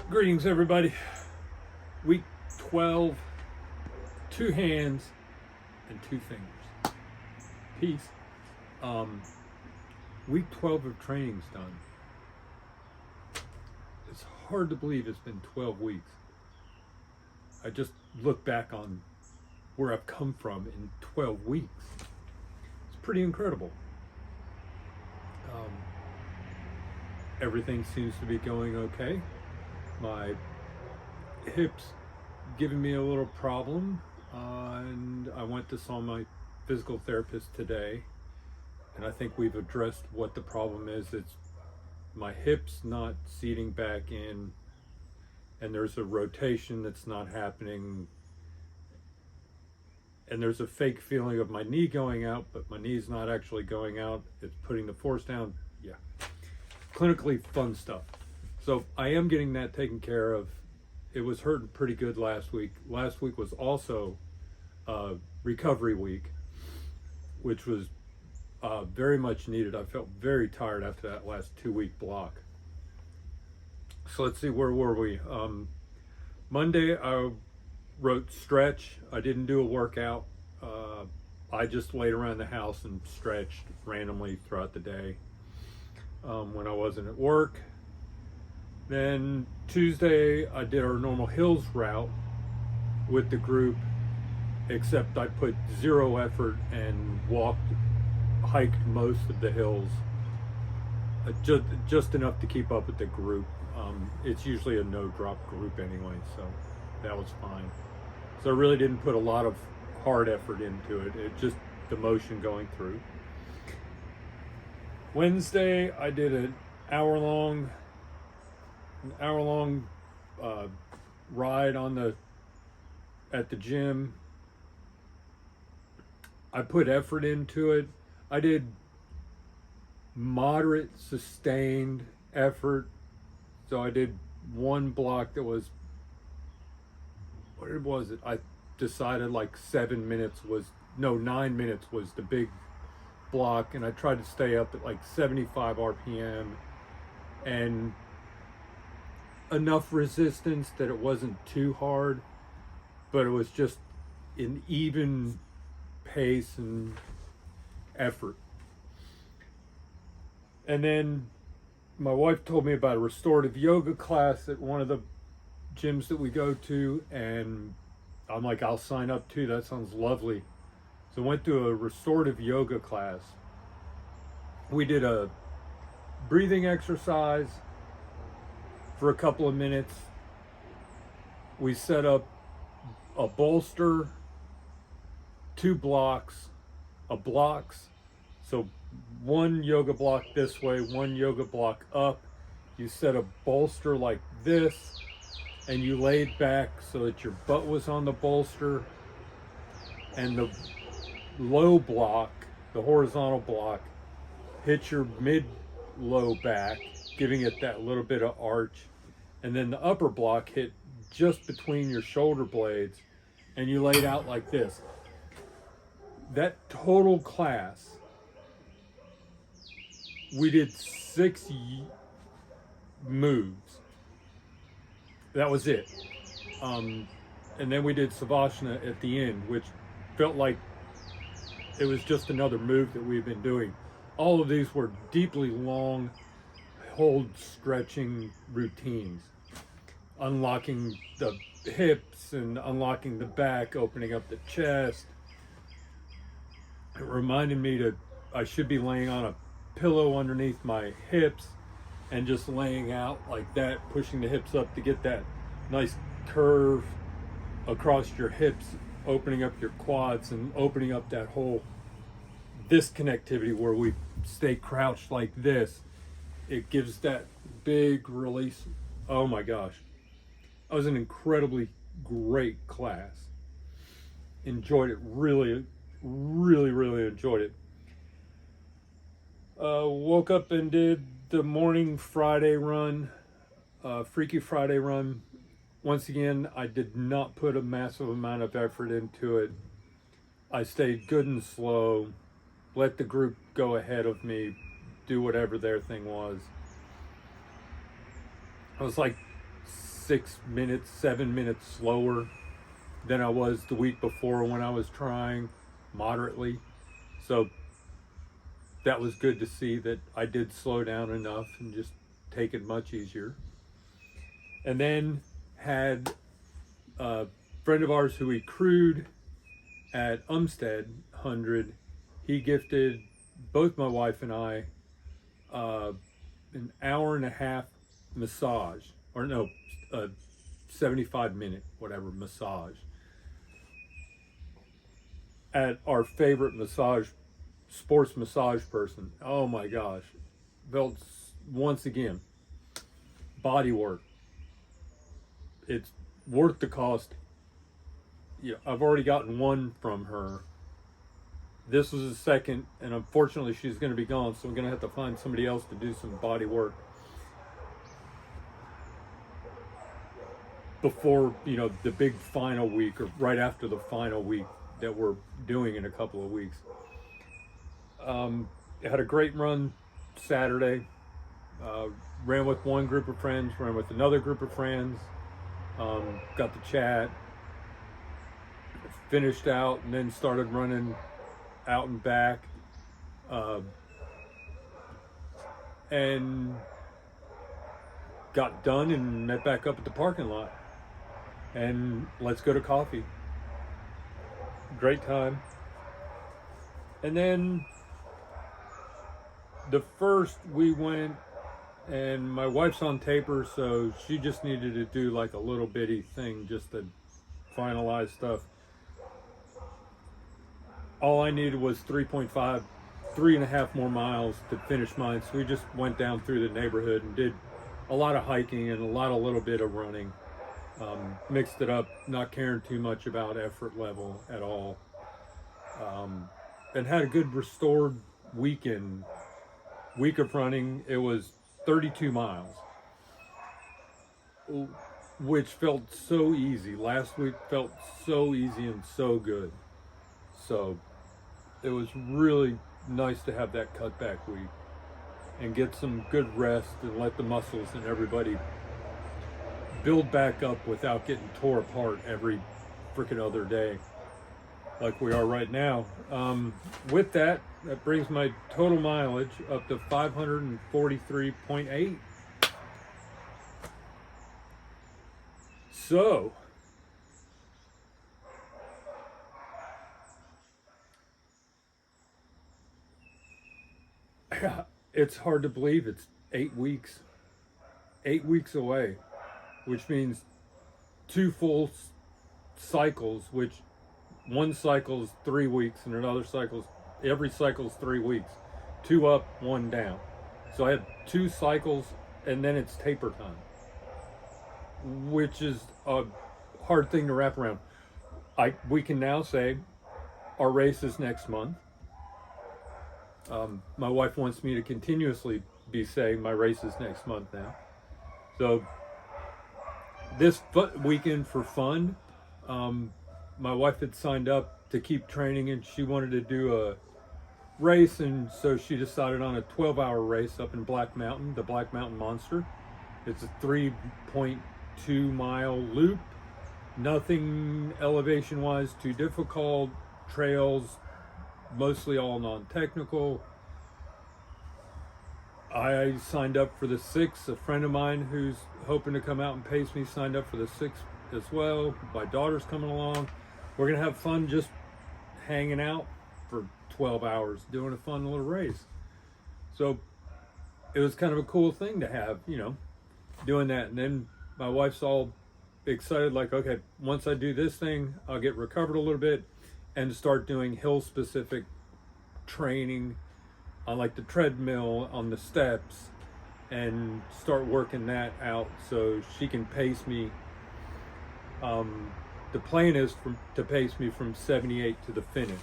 Greetings, everybody. Week 12, 2 hands and 2 fingers. Peace. Week 12 of training's done. It's hard to believe it's been 12 weeks. I just look back on where I've come from in 12 weeks. It's pretty incredible. Everything seems to be going okay. My hips giving me a little problem, and I went to saw my physical therapist today, and I think we've addressed what the problem is. It's my hips not seating back in, and there's a rotation that's not happening, and there's a fake feeling of my knee going out, but my knee's not actually going out. It's putting the force down. Yeah, clinically fun stuff. So I am getting that taken care of. It was hurting pretty good last week. Last week was also recovery week, which was very much needed. I felt very tired after that last 2-week block. So let's see, where were we? Monday I wrote stretch. I didn't do a workout. I just laid around the house and stretched randomly throughout the day when I wasn't at work. Then Tuesday I did our normal hills route with the group, except I put 0 effort and hiked most of the hills, just enough to keep up with the group. It's usually a no drop group anyway, so that was fine. So I really didn't put a lot of hard effort into it. It's just the motion going through. Wednesday I did an hour long ride at the gym. I put effort into it. I did moderate sustained effort. So I did one block that was, what was it? I decided like 9 minutes was the big block, and I tried to stay up at like 75 RPM and enough resistance that it wasn't too hard, but it was just an even pace and effort. And then my wife told me about a restorative yoga class at one of the gyms that we go to, and I'm like, I'll sign up too. That sounds lovely. So I went to a restorative yoga class. We did a breathing exercise for a couple of minutes. We set up a bolster, 2 blocks, so 1 yoga block this way, 1 yoga block up. You set a bolster like this, and you laid back so that your butt was on the bolster, and the low block, the horizontal block, hit your mid-low back, giving it that little bit of arch, and then the upper block hit just between your shoulder blades, and you laid out like this. That total class, we did 6 moves. That was it. And then we did Savasana at the end, which felt like it was just another move that we've been doing. All of these were deeply long hold stretching routines, unlocking the hips and unlocking the back, opening up the chest. It reminded me I should be laying on a pillow underneath my hips and just laying out like that, pushing the hips up to get that nice curve across your hips, opening up your quads and opening up that whole connectivity where we stay crouched like this. It gives that big release. Oh my gosh. That was an incredibly great class. Enjoyed it. Really, really, really enjoyed it. Woke up and did the morning Friday run, Freaky Friday run. Once again, I did not put a massive amount of effort into it. I stayed good and slow, let the group go ahead of me, do whatever their thing was. I was like 6 minutes, 7 minutes slower than I was the week before when I was trying moderately. So that was good to see that I did slow down enough and just take it much easier. And then had a friend of ours who we crewed at Umstead 100. He gifted both my wife and I an hour and a half massage, or no, a 75-minute whatever massage at our favorite sports massage person. Oh my gosh, felt once again body work. It's worth the cost. Yeah, I've already gotten one from her. This was the second, and unfortunately she's going to be gone, so I'm going to have to find somebody else to do some body work before, the big final week, or right after the final week that we're doing in a couple of weeks. Had a great run Saturday. Ran with one group of friends, ran with another group of friends. Got to chat, finished out, and then started running out and back, and got done and met back up at the parking lot, and let's go to coffee. Great time. And then the first we went, and my wife's on taper, so she just needed to do like a little bitty thing just to finalize stuff. All I needed was 3.5 more miles to finish mine. So we just went down through the neighborhood and did a lot of hiking and a little bit of running. Mixed it up, not caring too much about effort level at all. And had a good restored week of running. It was 32 miles, which felt so easy. Last week felt so easy and so good. So it was really nice to have that cutback week and get some good rest and let the muscles and everybody build back up without getting tore apart every freaking other day like we are right now. With that brings my total mileage up to 543.8. So it's hard to believe it's 8 weeks away, which means 2 full cycles, which one cycle is 3 weeks and another every cycle is 3 weeks, 2 up, 1 down. So I have 2 cycles, and then it's taper time, which is a hard thing to wrap around. We can now say our race is next month. My wife wants me to continuously be saying my race is next month now. So this weekend for fun, my wife had signed up to keep training, and she wanted to do a race, and so she decided on a 12-hour race up in Black Mountain, the Black Mountain Monster. It's a 3.2 mile loop. Nothing elevation wise too difficult. Trails mostly all non-technical. I signed up for the 6. A friend of mine who's hoping to come out and pace me signed up for the 6 as well. My daughter's coming along. We're gonna have fun just hanging out for 12 hours doing a fun little race. So it was kind of a cool thing to have, doing that. And then my wife's all excited, like, okay, once I do this thing, I'll get recovered a little bit and start doing hill specific training on like the treadmill, on the steps, and start working that out so she can pace me. The plan is to pace me from 78 to the finish,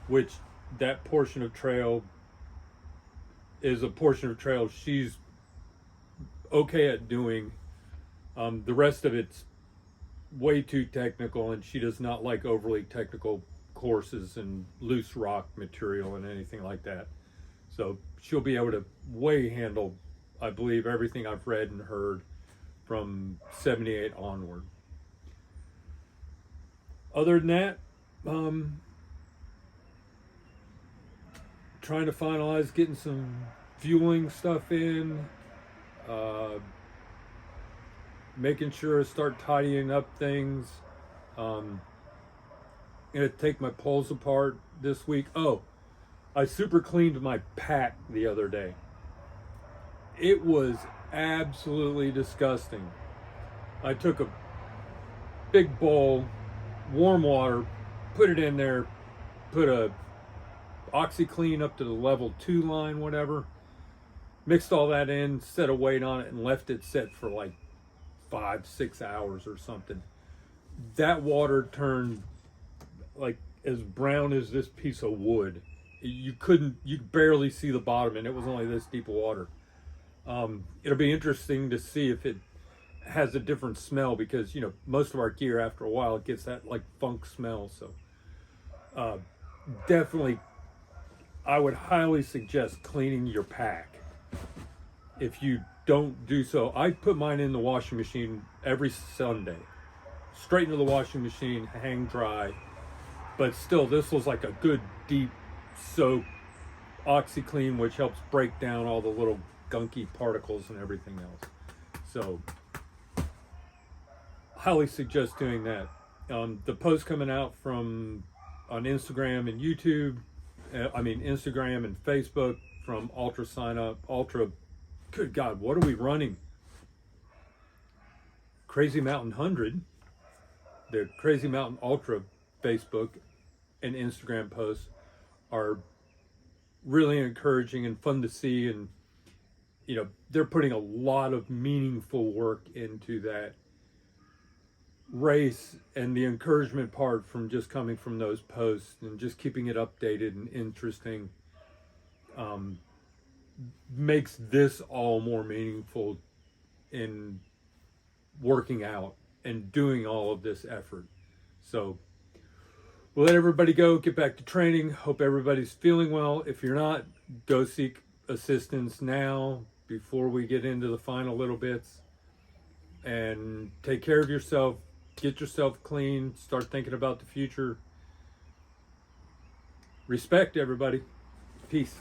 which that portion of trail is a portion of trail she's okay at doing. The rest of it's way too technical, and she does not like overly technical courses and loose rock material and anything like that. So she'll be able to handle, I believe, everything I've read and heard from 78 onward. Other than that, trying to finalize getting some fueling stuff in, making sure I start tidying up things. Gonna take my poles apart this week. Oh, I super cleaned my pack the other day. It was absolutely disgusting. I took a big bowl, warm water, put it in there, put a OxiClean up to the level 2 line, whatever, mixed all that in, set a weight on it, and left it set for like 5-6 hours or something. That water turned like as brown as this piece of wood. You could barely see the bottom, and it was only this deep of water. It'll be interesting to see if it has a different smell, because you know most of our gear after a while it gets that like funk smell. So definitely I would highly suggest cleaning your pack. If you don't do so, I put mine in the washing machine every Sunday, straight into the washing machine, hang dry. But still, this was like a good deep soak, OxiClean, which helps break down all the little gunky particles and everything else. So highly suggest doing that. The post coming out from on Instagram and YouTube, Instagram and Facebook from Ultra Sign Up. Ultra, good God, what are we running? Crazy Mountain 100, the Crazy Mountain Ultra Facebook and Instagram posts are really encouraging and fun to see, and you know they're putting a lot of meaningful work into that race, and the encouragement part from just coming from those posts and just keeping it updated and interesting makes this all more meaningful in working out and doing all of this effort. So we'll let everybody go, get back to training. Hope everybody's feeling well. If you're not, go seek assistance now before we get into the final little bits. And take care of yourself. Get yourself clean. Start thinking about the future. Respect, everybody. Peace.